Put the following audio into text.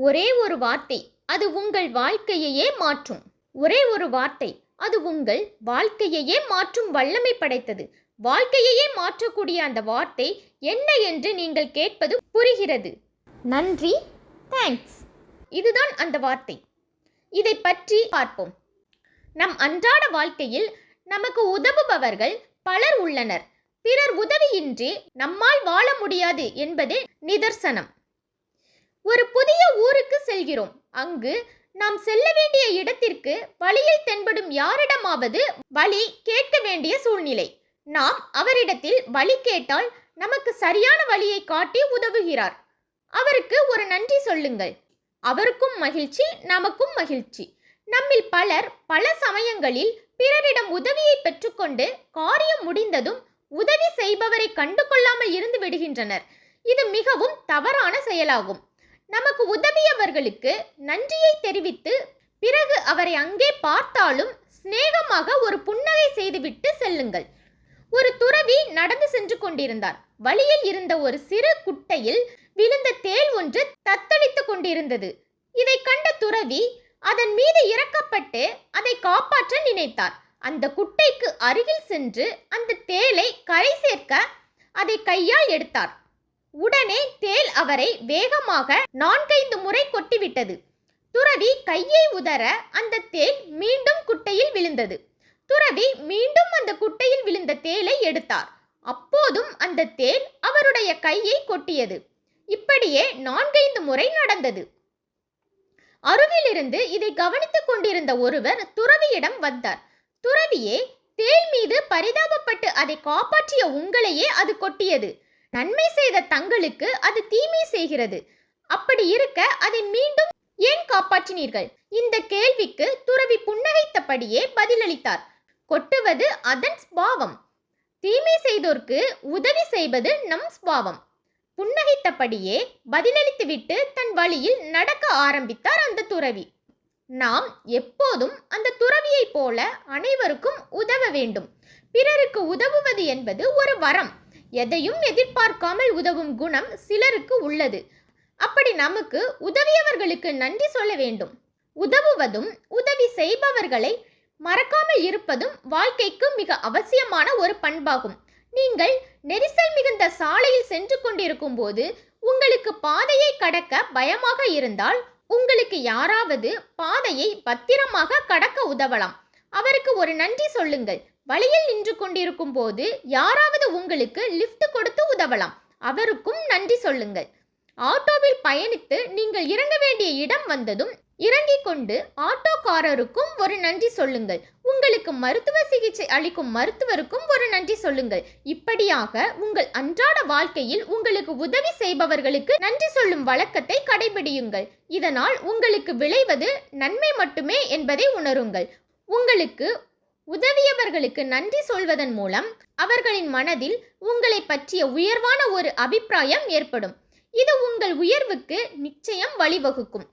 ஒரே ஒரு வார்த்தை அது உங்கள் வாழ்க்கையையே மாற்றும். ஒரே ஒரு வார்த்தை அது உங்கள் வாழ்க்கையையே மாற்றும் வல்லமை படைத்தது. வாழ்க்கையையே மாற்றக்கூடிய அந்த வார்த்தை என்ன என்று நீங்கள் கேட்பது புரிகிறது. நன்றி, தேங்க்ஸ். இதுதான் அந்த வார்த்தை. இதை பற்றி பார்ப்போம். நம் அன்றாட வாழ்க்கையில் நமக்கு உதவுபவர்கள் பலர் உள்ளனர். பிறர் உதவியின்றி நம்மால் வாழ முடியாது என்பதே நிதர்சனம். ஒரு புதிய ஊருக்கு செல்கிறோம். அங்கு நாம் செல்ல வேண்டிய இடத்திற்கு வழியில் தென்படும் யாரிடமாவது வழி கேட்க வேண்டிய சூழ்நிலை. நாம் அவரிடத்தில் வழி கேட்டால் நமக்கு சரியான வழியை காட்டி உதவுகிறார். அவருக்கு ஒரு நன்றி சொல்லுங்கள். அவருக்கும் மகிழ்ச்சி, நமக்கும் மகிழ்ச்சி. நம்மில் பலர் பல சமயங்களில் பிறரிடம் உதவியை பெற்றுக்கொண்டு காரியம் முடிந்ததும் உதவி செய்பவரை கண்டு கொள்ளாமல் இருந்து விடுகின்றனர். இது மிகவும் தவறான செயலாகும். நமக்கு உதவியவர்களுக்கு நன்றியை தெரிவித்து பிறகு அவரை அங்கே பார்த்தாலும் சிநேகமாக ஒரு புன்னகை செய்துவிட்டு செல்லுங்கள். ஒரு துறவி நடந்து சென்று கொண்டிருந்தார். வழியில் இருந்த ஒரு சிறு குட்டையில் விழுந்த தேள் ஒன்று தத்தளித்துக் கொண்டிருந்தது. இதை கண்ட துறவி அதன் மீது இறக்கப்பட்டு அதை காப்பாற்ற நினைத்தார். அந்த குட்டைக்கு அருகில் சென்று அந்த தேளை கரை சேர்க்க அதை கையால் எடுத்தார். உடனே தேள் அவரை வேகமாக 4-5 முறை கொட்டிவிட்டது. துறவி கையை உதற அந்த தேள் மீண்டும் குட்டையில் விழுந்தது. துறவி மீண்டும் அந்த குட்டையில் விழுந்த தேளை எடுத்தார். அப்போதும் அந்த தேள் அவருடைய கையை கொட்டியது. இப்படியே 4-5 முறை நடந்தது. அருகிலிருந்து இதை கவனித்துக் கொண்டிருந்த ஒருவர் துறவியிடம் வந்தார். துறவியே, தேள் மீது பரிதாபப்பட்டு அதை காப்பாற்றிய உங்களையே அது கொட்டியது. நன்மை செய்த தங்களுக்கு அது தீமை செய்கிறது. அப்படி இருக்க அதை மீண்டும் ஏன் காப்பாற்றினீர்கள்? இந்த கேள்விக்கு துறவி புன்னகைத்தபடியே பதிலளித்தார். கொட்டுவது அதன் ஸ்பாவம். தீமை செய்தோர்க்கு உதவி செய்வது நம் ஸ்பாவம். புன்னகைத்தபடியே பதிலளித்துவிட்டு தன் வழியில் நடக்க ஆரம்பித்தார் அந்த துறவி. நாம் எப்போதும் அந்த துறவியைப் போல அனைவருக்கும் உதவ வேண்டும். பிறருக்கு உதவுவது என்பது ஒரு வரம். எதையும் எதிர்பார்க்காமல் உதவும் குணம் சிலருக்கு உள்ளது. அப்படி நமக்கு உதவியவர்களுக்கு நன்றி சொல்ல வேண்டும். உதவுவதும் உதவி செய்பவர்களை மறக்காமல் இருப்பதும் வாழ்க்கைக்கு மிக அவசியமான ஒரு பண்பாகும். நீங்கள் நெரிசல் மிகுந்த சாலையில் சென்று கொண்டிருக்கும் போது உங்களுக்கு பாதையை கடக்க பயமாக இருந்தால் உங்களுக்கு யாராவது பாதையை பத்திரமாக கடக்க உதவலாம். அவருக்கு ஒரு நன்றி சொல்லுங்கள். வழியில் நின்று கொண்டிருக்கும் போது யாராவது உங்களுக்கு லிஃப்ட் கொடுத்து உதவலாம். அவருக்கும் நன்றி சொல்லுங்கள். ஆட்டோவில் பயணித்து நீங்கள் இறங்க வேண்டிய இடம் வந்ததும் இறங்கிக் கொண்டு ஆட்டோக்காரருக்கும் ஒரு நன்றி சொல்லுங்கள். உங்களுக்கு மருத்துவ சிகிச்சை அளிக்கும் மருத்துவருக்கும் ஒரு நன்றி சொல்லுங்கள். இப்படியாக உங்கள் அன்றாட வாழ்க்கையில் உங்களுக்கு உதவி செய்பவர்களுக்கு நன்றி சொல்லும் வழக்கத்தை கடைபிடியுங்கள். இதனால் உங்களுக்கு விளைவது நன்மை மட்டுமே என்பதை உணருங்கள். உங்களுக்கு உதவியவர்களுக்கு நன்றி சொல்வதன் மூலம் அவர்களின் மனதில் உங்களை பற்றிய உயர்வான ஒரு அபிப்பிராயம் ஏற்படும். இது உங்கள் உயர்வுக்கு நிச்சயம் வழிவகுக்கும்.